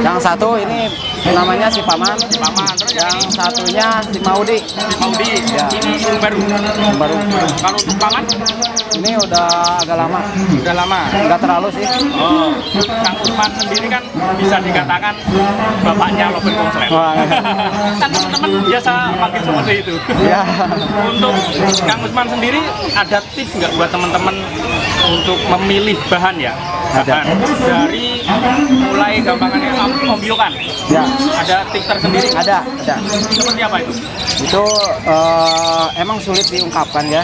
Yang satu ini namanya si Paman. Paman. Terus Yang satunya si Maudi. Maudi. Ya. Ini yang baru. Baru. Kalau untuk Paman? Ini udah agak lama. Udah lama. Enggak terlalu sih. Oh, Kang Usman sendiri kan bisa dikatakan bapaknya Loben Konslet. Wah, Kan teman-teman biasa makin seperti itu. ya. Untuk Kang Usman sendiri ada tips nggak buat teman-teman untuk memilih bahan ya? Ada. Bahan dari mulai gampangannya ombyokan. Ya. Ada tips tersendiri? Ada. Seperti apa itu? Itu emang sulit diungkapkan ya.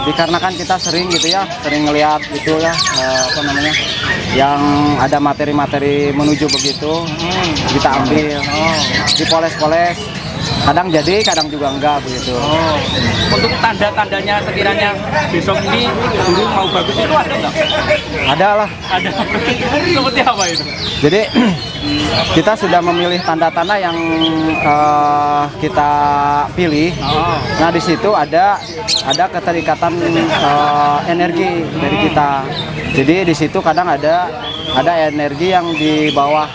Dikarenakan kita sering gitu ya, sering ngelihat gitu ya, apa namanya, yang ada materi-materi menuju begitu, kita ambil, dipoles-poles, kadang jadi, kadang juga enggak begitu. Untuk tanda-tandanya sekiranya besok ini burung mau bagus itu ada nggak? Ada lah. Ada. Seperti apa itu? Jadi kita sudah memilih tanda-tanda yang kita pilih. Nah di situ ada keterikatan energi dari kita. Jadi di situ kadang ada energi yang di bawah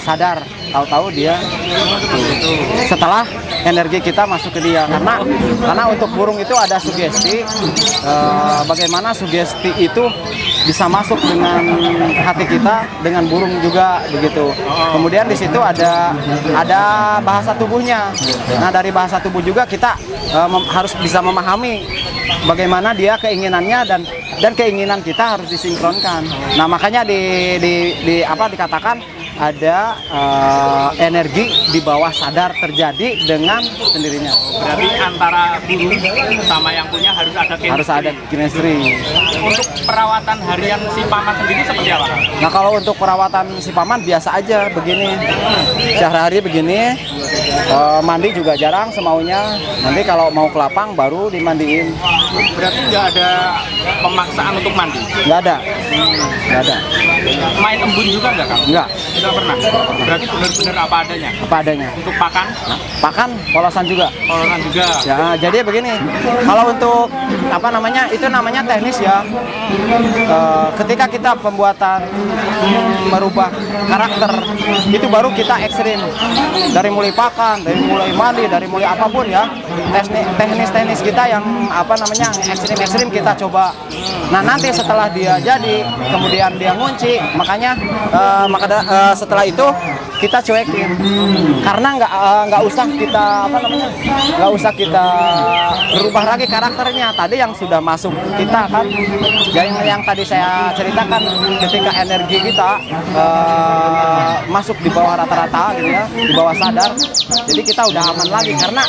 sadar. Tahu-tahu dia setelah energi kita masuk ke dia, karena untuk burung itu ada sugesti, bagaimana sugesti itu bisa masuk dengan hati kita, dengan burung juga begitu. Kemudian di situ ada bahasa tubuhnya. Nah dari bahasa tubuh juga kita harus bisa memahami bagaimana dia keinginannya dan keinginan kita harus disinkronkan. Nah makanya dikatakan ada energi di bawah sadar terjadi dengan sendirinya. Berarti antara burung sama yang punya harus ada chemistry. Harus ada chemistry. Untuk perawatan harian si Paman sendiri seperti apa? Nah kalau untuk perawatan si Paman biasa aja begini, sehari-hari begini, mandi juga jarang semaunya. Nanti kalau mau ke lapang baru dimandiin. Berarti nggak ada pemaksaan untuk mandi? Nggak ada. Main embun juga nggak, Kang? Nggak Pernah. Berarti benar-benar apa adanya? apa adanya. Untuk pakan? Pakan polosan juga. Polosan juga. Ya, jadi begini. Kalau untuk apa namanya, itu namanya teknis ya. Ketika kita pembuatan merubah karakter, itu baru kita ekstrim. Dari mulai pakan, dari mulai mandi, dari mulai apapun ya. Teknis kita yang apa namanya ekstrim kita coba. Nah nanti setelah dia jadi, kemudian dia ngunci, makanya setelah itu kita cuekin, karena nggak usah kita berubah lagi karakternya tadi yang sudah masuk kita kan. Jadi yang tadi saya ceritakan, ketika energi kita masuk di bawah rata-rata gitu ya, di bawah sadar, jadi kita udah aman lagi, karena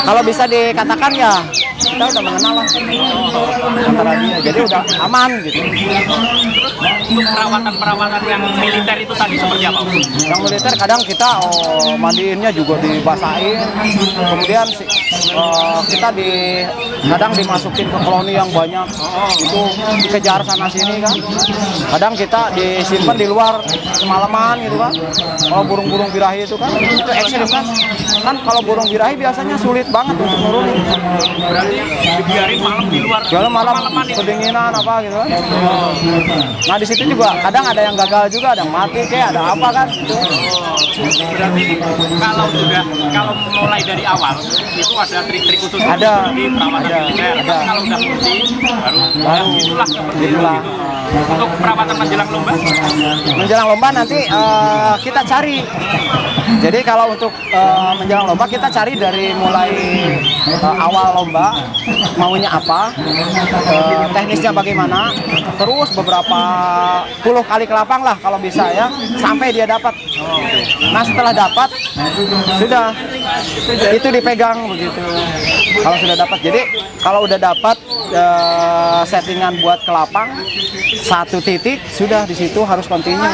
kalau bisa dikatakan ya kita udah mengenal lah antara dia, jadi udah aman gitu. Untuk perawatan yang militer itu tadi seperti apa? Yang militer kadang kita mandiinnya juga dibasahin, kemudian kita kadang dimasukin ke koloni yang banyak, itu dikejar sana sini kan. Kadang kita disimpan di luar semalaman gitu kan. Kalau burung-burung birahi itu kan itu ekstrim kan kalau burung birahi biasanya sulit banget untuk nurunin. Berarti dibiarin malam di luar. Malam kedinginan apa gitu kan. Nah di situ juga kadang ada yang gagal juga, ada yang mati kayak ada apa kan. Berarti kalau mulai dari awal itu ada trik-trik khusus Ada. di perawatan militer. Ada. Kalau udah kunci baru itulah seperti itu. Untuk perawatan menjelang lomba? Menjelang lomba nanti kita cari. Jadi kalau untuk menjelang lomba kita cari dari mulai awal lomba maunya apa, teknisnya bagaimana, terus beberapa puluh kali ke lapang lah kalau bisa ya, sampai dia dapat. Nah setelah dapat sudah itu dipegang begitu. Kalau sudah dapat, jadi kalau udah dapat settingan buat ke lapang satu titik, sudah di situ harus continue.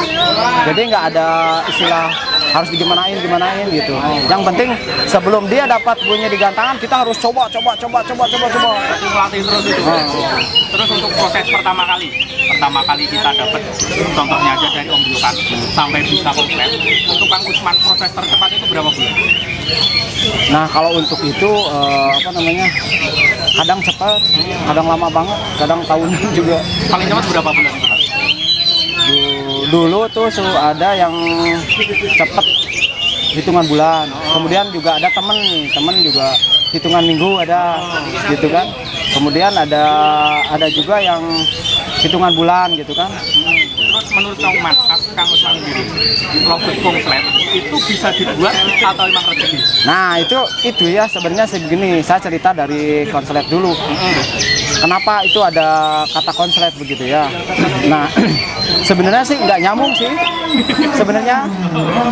Jadi nggak ada istilah harus digimanain gitu. Yang penting sebelum dia dapat bunyi di gantangan, kita harus coba. Melatih terus itu. Terus untuk proses pertama kali kita dapat, contohnya aja dari ombyokan sampai bisa komplit. Untuk Kang Usman proses tercepat itu berapa bulan? Nah kalau untuk itu kadang cepat, kadang lama banget, kadang tahunan juga. Paling cepat berapa bulan itu? dulu tuh ada yang cepet hitungan bulan, kemudian juga ada temen juga hitungan minggu ada, gitu kan. Kemudian ada juga yang hitungan bulan gitu kan. Terus menurut Kang Usman sendiri, lobet konslet itu bisa dibuat atau memang rezeki? Nah itu ya sebenarnya segini, saya cerita dari konslet dulu. Kenapa itu ada kata konslet begitu ya? Nah sebenarnya sih nggak nyambung sih sebenarnya.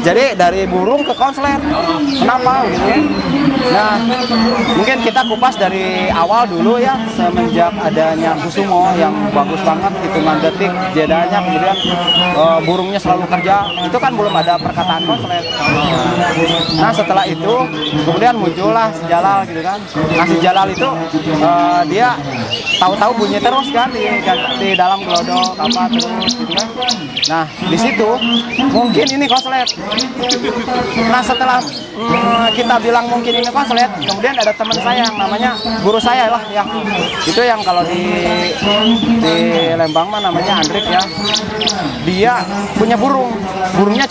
Jadi dari burung ke konslet, kenapa gitu? Nah mungkin kita kupas dari awal dulu ya, semenjak adanya Kusumo yang bagus banget hitungan detik jedanya, kemudian burungnya selalu kerja, itu kan belum ada perkataan konslet. Nah setelah itu kemudian muncullah si Jalal gitu kan. Nah si Jalal itu dia tahu-tahu bunyi terus kan di dalam gelodok apa terus gitu kan. Nah di situ mungkin ini konslet. Nah setelah kita bilang mungkin ini konslet, kemudian ada teman saya yang namanya guru saya lah yang itu yang kalau di Lembang mah namanya Andrik ya. Dia punya burungnya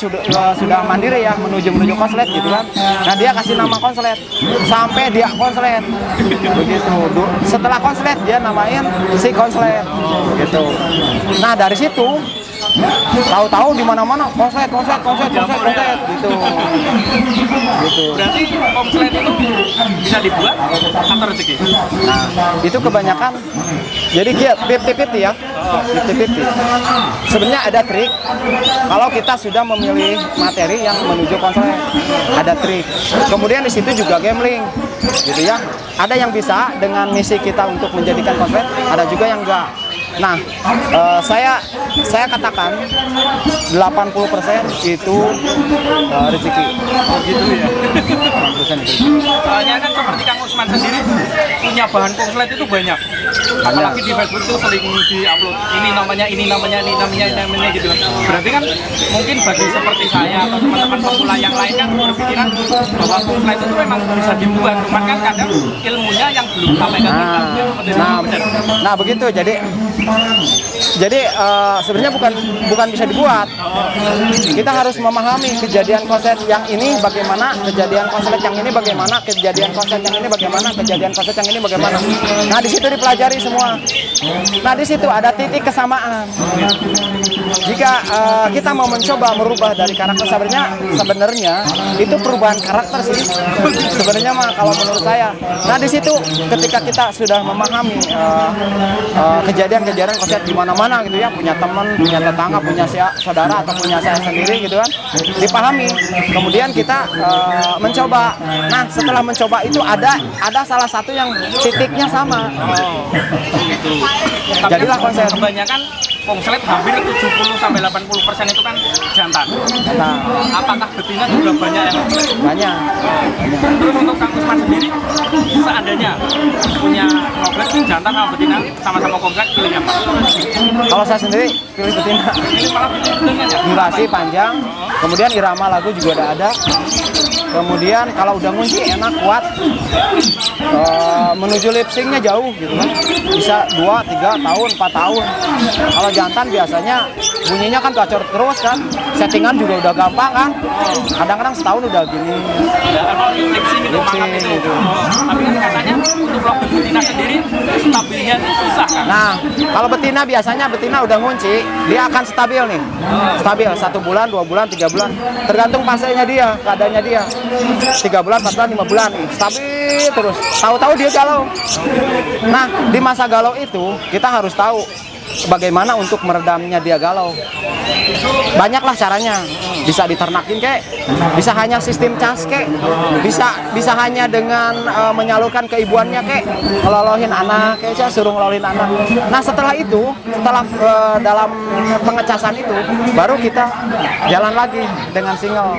sudah mandiri ya menuju konslet gitu kan. Nah dia kasih nama konslet sampai dia konslet begitu. Setelah konslet dia namain si konslet gitu. Nah dari situ tahu-tahu di mana-mana konslet gitu. Berarti konslet itu bisa dibuat atau rezeki? Nah itu kebanyakan jadi dia 50-50 ya, 50-50. Sebenarnya ada trik kalau kita sudah memilih materi yang menuju konslet, ada trik. Kemudian di situ juga gambling gitu ya. Ada yang bisa dengan misi kita untuk menjadikan konslet, ada juga yang enggak. Nah, saya katakan 80% itu rezeki. Oh gitu ya. 80% itu. Soalnya kan seperti Kang Usman sendiri punya bahan konslet itu banyak. Apalagi di Facebook itu sering di-upload ini namanya gitu. Berarti kan mungkin bagi seperti saya atau teman-teman pemula yang lain kan berpikiran bahwa konslet itu memang bisa dibuat, cuman kan kadang ilmunya yang belum sampai ke kita. Nah begitu. Jadi sebenarnya bukan bisa dibuat. Kita harus memahami kejadian konslet yang ini bagaimana, kejadian konslet yang ini bagaimana, kejadian konslet yang ini bagaimana, kejadian konslet yang ini bagaimana. Nah di situ dipelajari semua. Nah di situ ada titik kesamaan. Jika kita mau mencoba merubah dari karakter, sebenarnya itu perubahan karakter sih. Sebenarnya mah kalau menurut saya. Nah di situ ketika kita sudah memahami kejadian konslet di mana-mana gitu ya, punya teman, punya tetangga, punya saudara atau punya saya sendiri gitu kan, dipahami. Kemudian kita mencoba. Nah setelah mencoba itu ada salah satu yang titiknya sama. Gitu. Jadilah konslet. Kebanyakan konslet hampir 70-80% itu kan jantan. Nah, Apakah betina juga banyak yang banyak. Terus untuk Kang Usman sendiri, seandainya punya konslet jantan sama betina sama-sama konslet, pilih apa? Kalau saya sendiri pilih betina. Ini malah pilih betina ya? Durasi panjang, kemudian irama lagu juga ada. Kemudian kalau udah ngunci enak, kuat, menuju lip syncnya jauh gitu kan, bisa 2, 3 tahun, 4 tahun. Kalau jantan biasanya bunyinya kan gacor terus kan, settingan juga udah gampang kan, kadang-kadang setahun udah gini. Lip sync itu mantap itu. Gitu. Tapi kan katanya untuk lobet betina sendiri stabilnya itu susah kan? Nah, kalau betina biasanya udah ngunci, dia akan stabil nih. Stabil 1 bulan, 2 bulan, 3 bulan. Tergantung fasenya dia, keadaannya dia. 3 bulan, 4 bulan, 5 bulan nih. Stabil terus. Tahu-tahu dia galau. Nah, di masa galau itu kita harus tahu bagaimana untuk meredamnya dia galau. Banyaklah caranya. Bisa diternakin kek, bisa hanya sistem cas kek, bisa hanya dengan menyalurkan keibuannya kek, ngelolohin anak kek, suruh ngelolohin anak. Nah setelah dalam pengecasan itu baru kita jalan lagi dengan single.